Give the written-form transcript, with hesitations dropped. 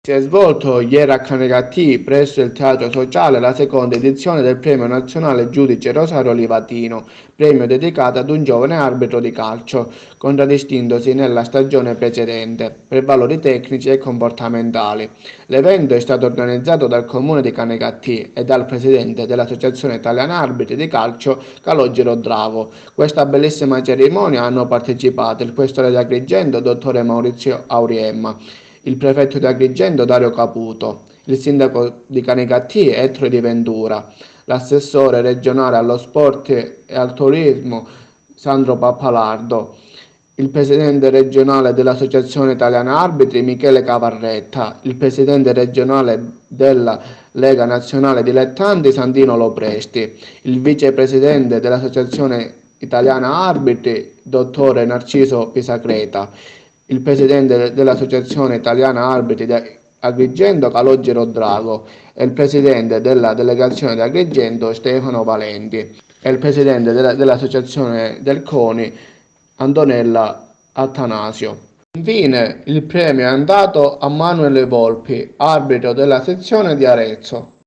Si è svolto ieri a Canicattì, presso il Teatro Sociale, la seconda edizione del Premio Nazionale Giudice Rosario Livatino, premio dedicato ad un giovane arbitro di calcio, contraddistintosi nella stagione precedente per valori tecnici e comportamentali. L'evento è stato organizzato dal Comune di Canicattì e dal presidente dell'Associazione Italiana Arbitri di Calcio, Calogero Drago. Questa bellissima cerimonia hanno partecipato il questore di Agrigento, dottore Maurizio Auriemma, il prefetto di Agrigento Dario Caputo, il sindaco di Canicattì Ettore Di Ventura, l'assessore regionale allo sport e al turismo Sandro Pappalardo, il presidente regionale dell'Associazione Italiana Arbitri Michele Cavarretta, il presidente regionale della Lega Nazionale Dilettanti Santino Lopresti, il vicepresidente dell'Associazione Italiana Arbitri dottore Narciso Pisacreta, il presidente dell'Associazione Italiana Arbitri di Agrigento Calogero Drago e il presidente della delegazione di Agrigento Stefano Valenti e il presidente dell'Associazione del CONI Antonella Attanasio. Infine il premio è andato a Manuel Volpi, arbitro della sezione di Arezzo.